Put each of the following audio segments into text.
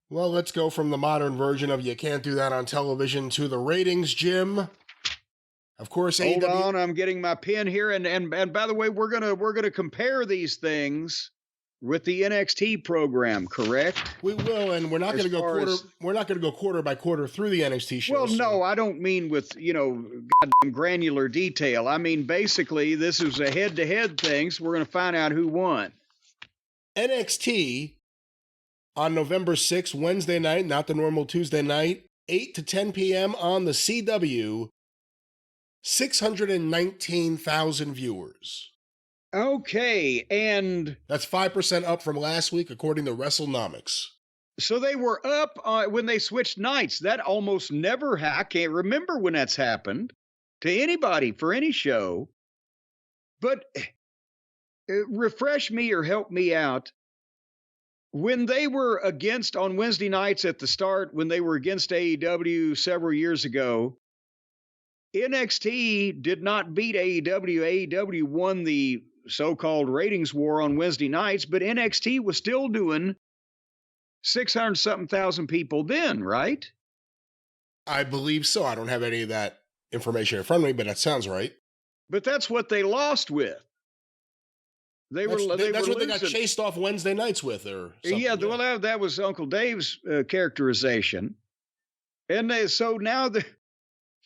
Well, let's go from the modern version of you can't do that on television to the ratings, Jim. Of course, Hold on, I'm getting my pen here, and by the way, we're gonna compare these things with the NXT program, correct? We will, and we're not going to go quarter. We're not going to go quarter by quarter through the NXT show. Well, no, I don't mean with goddamn granular detail. I mean basically, this is a head-to-head thing, so we're going to find out who won. NXT on November 6th, Wednesday night, not the normal Tuesday night, 8 to 10 p.m. on the CW. 619,000 viewers. Okay, and that's 5% up from last week, according to WrestleNomics. So they were up when they switched nights. That almost never I can't remember when that's happened to anybody for any show. But refresh me or help me out. When they were against on Wednesday nights at the start, when they were against AEW several years ago, NXT did not beat AEW. AEW won the so-called ratings war on Wednesday nights, but NXT was still doing 600-something thousand people then, right? I believe so. I don't have any of that information in front of me, but that sounds right. But that's what they lost with. That's what they got chased off Wednesday nights with, or something. Yeah, well, that was Uncle Dave's characterization. And so now,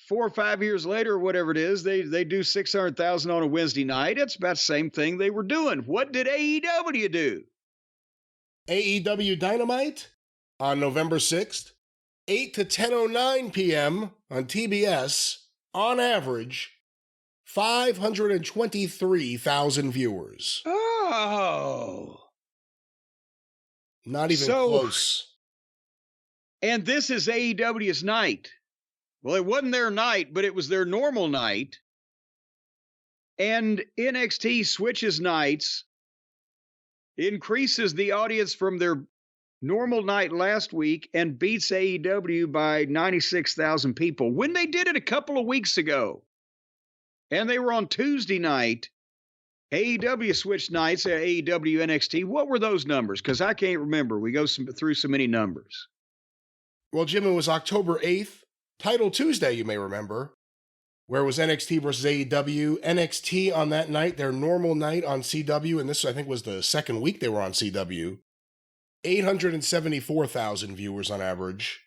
4 or 5 years later, or whatever it is, they do 600,000 on a Wednesday night. It's about the same thing they were doing. What did AEW do? AEW Dynamite on November 6th, 8 to 10:09 p.m. on TBS, on average, 523,000 viewers. Oh. Not even close. And this is AEW's night. Well, it wasn't their night, but it was their normal night. And NXT switches nights, increases the audience from their normal night last week, and beats AEW by 96,000 people. When they did it a couple of weeks ago, and they were on Tuesday night, AEW switched nights, AEW NXT. What were those numbers? Because I can't remember. We go through so many numbers. Well, Jim, it was October 8th. Title Tuesday, you may remember, where it was NXT versus AEW. NXT on that night, their normal night on CW, and this, I think, was the second week they were on CW, 874,000 viewers on average.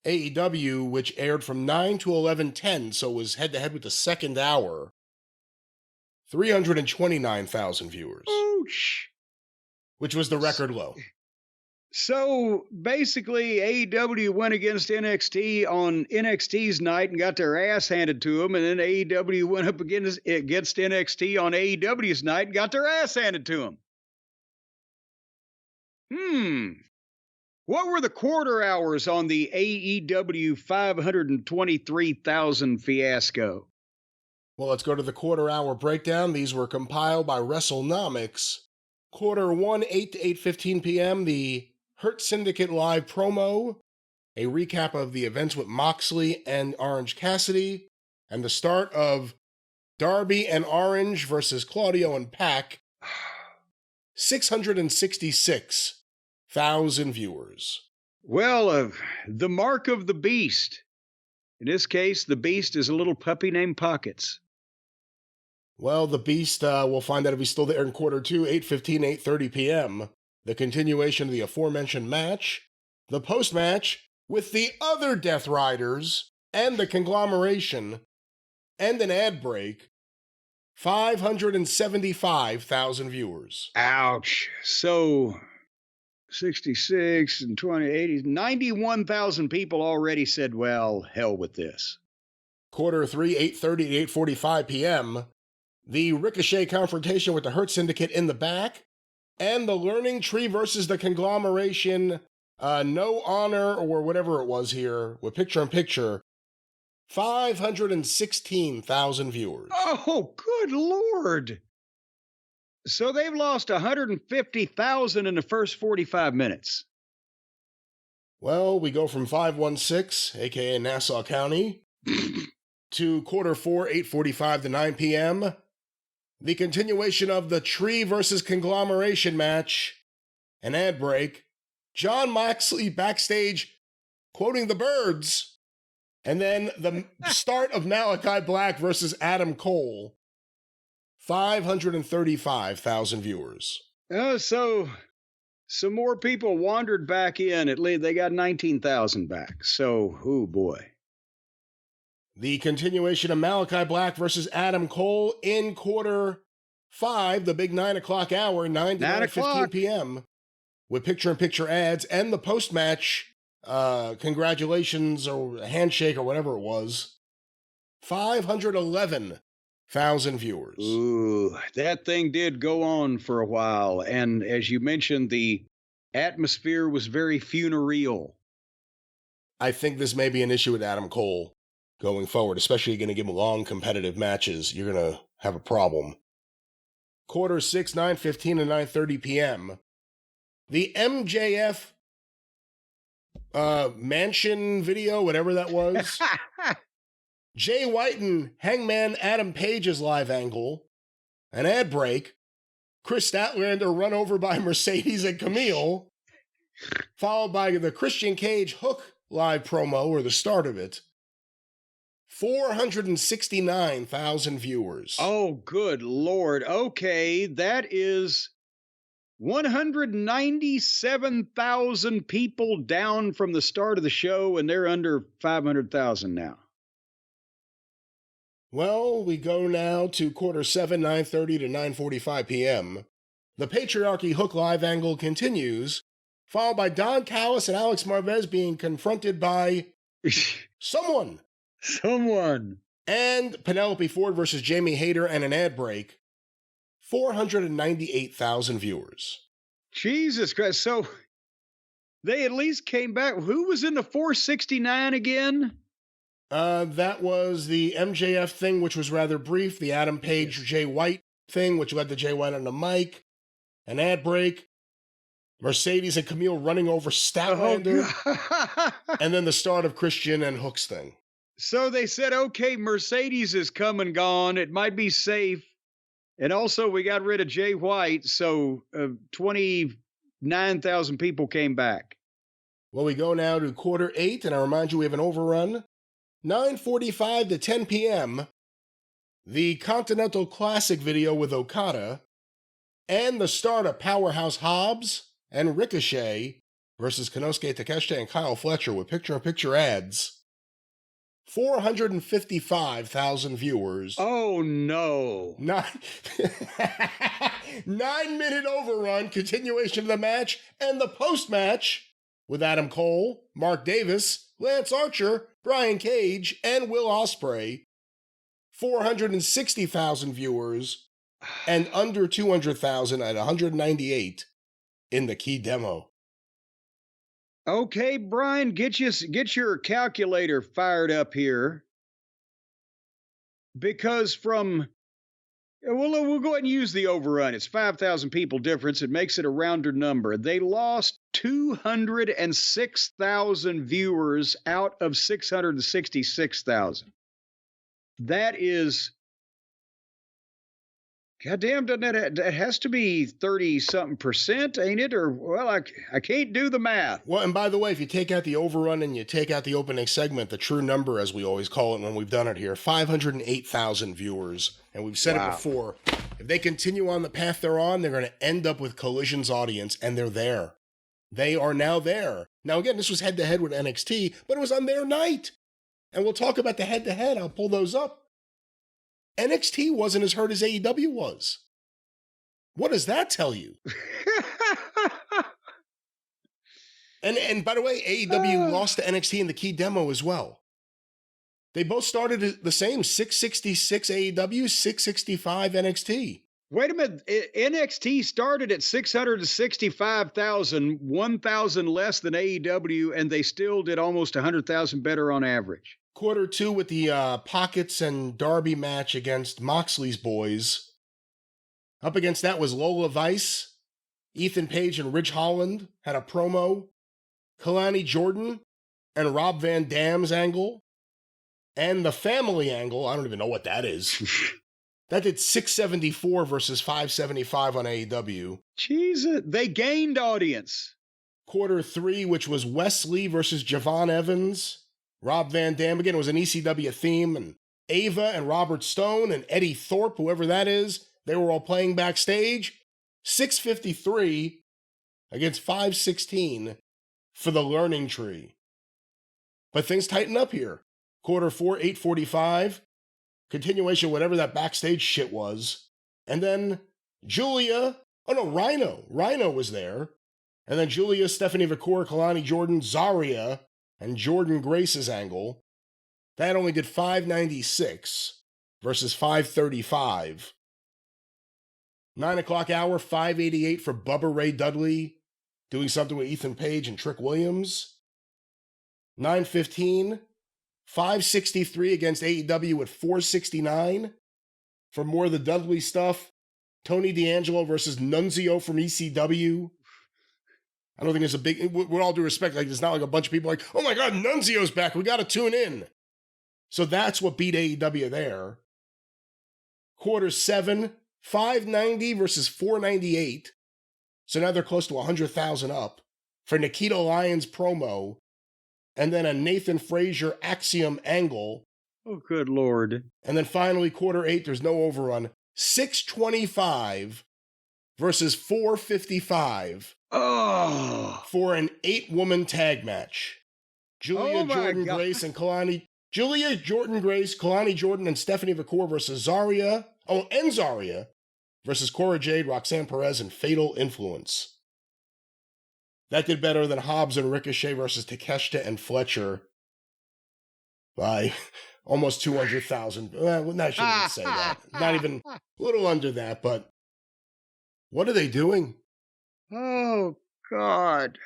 AEW, which aired from 9 to 11:10, so it was head-to-head with the second hour, 329,000 viewers. Ouch! Which was the record low. So basically, AEW went against NXT on NXT's night and got their ass handed to them, and then AEW went up against NXT on AEW's night and got their ass handed to them. What were the quarter hours on the AEW 523,000 fiasco? Well, let's go to the quarter hour breakdown. These were compiled by WrestleNomics. Quarter 1, 8 to 8:15 p.m., the Hurt Syndicate live promo, a recap of the events with Moxley and Orange Cassidy, and the start of Darby and Orange versus Claudio and Pac. 666,000 viewers. Well, the mark of the beast. In this case, the beast is a little puppy named Pockets. Well, the beast, we'll find out if he's still there in quarter 2, 8:15, 8:30 p.m., the continuation of the aforementioned match, the post-match with the other Death Riders and the conglomeration, and an ad break, 575,000 viewers. Ouch. So 66 and 20, 80, 91,000 people already said, well, hell with this. Quarter 3, 8:30 to 8:45 p.m., the Ricochet confrontation with the Hurt Syndicate in the back, and the Learning Tree versus the conglomeration, No Honor, or whatever it was here, with picture-in-picture, 516,000 viewers. Oh, good Lord. So they've lost 150,000 in the first 45 minutes. Well, we go from 516, a.k.a. Nassau County, to quarter 4, 8:45 to 9 p.m., the continuation of the Tree versus Conglomeration match, an ad break, John Moxley backstage quoting the Birds. And then the start of Malachi Black versus Adam Cole. 535,000 viewers. So some more people wandered back in. At least they got 19,000 back. So, oh boy. The continuation of Malachi Black versus Adam Cole in quarter 5, the big 9 o'clock hour, 9 to 9:15 p.m. with picture-in-picture ads and the post-match congratulations or handshake or whatever it was. 511,000 viewers. Ooh, that thing did go on for a while. And as you mentioned, the atmosphere was very funereal. I think this may be an issue with Adam Cole going forward, especially you're going to give him long competitive matches. You're going to have a problem. Quarter 6, 9:15 and 9:30 p.m. The MJF mansion video, whatever that was. Jay White and Hangman Adam Page's live angle. An ad break. Chris Statlander run over by Mercedes and Camille. Followed by the Christian Cage Hook live promo, or the start of it. 469,000 viewers. Oh, good Lord. Okay, that is 197,000 people down from the start of the show, and they're under 500,000 now. Well, we go now to quarter 7, 9:30 to 9:45 p.m. The Patriarchy Hook live angle continues, followed by Don Callis and Alex Marvez being confronted by someone. And Penelope Ford versus Jamie Hayter and an ad break. 498,000 viewers. Jesus Christ. So they at least came back. Who was in the 469 again? That was the MJF thing, which was rather brief. The Adam Page, Jay White thing, which led to Jay White on the mic. An ad break. Mercedes and Camille running over Statlander. Oh, and then the start of Christian and Hook's thing. So they said, okay, Mercedes is come and gone. It might be safe. And also, we got rid of Jay White, so 29,000 people came back. Well, we go now to quarter 8, and I remind you we have an overrun. 9:45 to 10 p.m., the Continental Classic video with Okada, and the start of Powerhouse Hobbs and Ricochet versus Konosuke Takeshita and Kyle Fletcher with picture-in-picture ads. 455,000 viewers. Oh, no. 9-minute overrun, continuation of the match, and the post-match with Adam Cole, Mark Davis, Lance Archer, Brian Cage, and Will Ospreay. 460,000 viewers, and under 200,000 at 198 in the key demo. Okay, Brian, get your calculator fired up here. Because we'll go ahead and use the overrun. It's 5,000 people difference. It makes it a rounder number. They lost 206,000 viewers out of 666,000. That is, goddamn, doesn't that has to be 30-something%, ain't it? Or, well, I can't do the math. Well, and by the way, if you take out the overrun and you take out the opening segment, the true number, as we always call it when we've done it here, 508,000 viewers. And we've said it before. If they continue on the path they're on, they're going to end up with Collision's audience, and they're there. They are now there. Now, again, this was head-to-head with NXT, but it was on their night. And we'll talk about the head-to-head. I'll pull those up. NXT wasn't as hurt as AEW was. What does that tell you? And by the way, AEW lost to NXT in the key demo as well. They both started the same, 666 AEW, 665 NXT. Wait a minute. NXT started at 665,000, 1,000 less than AEW, and they still did almost 100,000 better on average. Quarter 2 with the Pockets and Darby match against Moxley's boys. Up against that was Lola Vice, Ethan Page and Ridge Holland had a promo, Kalani Jordan and Rob Van Dam's angle, and the family angle, I don't even know what that is. That did 674 versus 575 on AEW. Jesus, they gained audience. Quarter 3, which was Wesley versus Javon Evans. Rob Van Dam, again, it was an ECW theme, and Ava and Robert Stone and Eddie Thorpe, whoever that is, they were all playing backstage. 653 against 516 for the Learning Tree. But things tighten up here. Quarter 4, 845. Continuation, whatever that backstage shit was. And then Julia, Rhino was there. And then Julia, Stephanie Vacour, Kalani Jordan, Zarya, and Jordan Grace's angle. That only did 596 versus 535. 9 o'clock hour, 588 for Bubba Ray Dudley, doing something with Ethan Page and Trick Williams. 9:15, 563 against AEW at 469. For more of the Dudley stuff, Tony D'Angelo versus Nunzio from ECW. I don't think it's a big, with all due respect, like, it's not like a bunch of people like, oh my God, Nunzio's back, we gotta tune in. So that's what beat AEW there. Quarter 7, 590 versus 498. So now they're close to 100,000 up for Nikita Lyons promo. And then a Nathan Frazier Axiom angle. Oh, good Lord. And then finally, quarter 8, there's no overrun. 625 versus 455. Oh. For an 8-woman tag match. Julia Jordan Grace and Kalani. Julia Jordan Grace, Kalani Jordan, and Stephanie Vacour versus Zarya. Oh, and Zarya versus Cora Jade, Roxanne Perez, and Fatal Influence. That did better than Hobbs and Ricochet versus Takeshita and Fletcher by almost 200,000. Well, I shouldn't even say that. Not even a little under that, but what are they doing? Oh, God.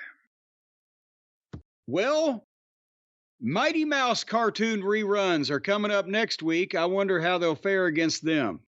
Well, Mighty Mouse cartoon reruns are coming up next week. I wonder how they'll fare against them.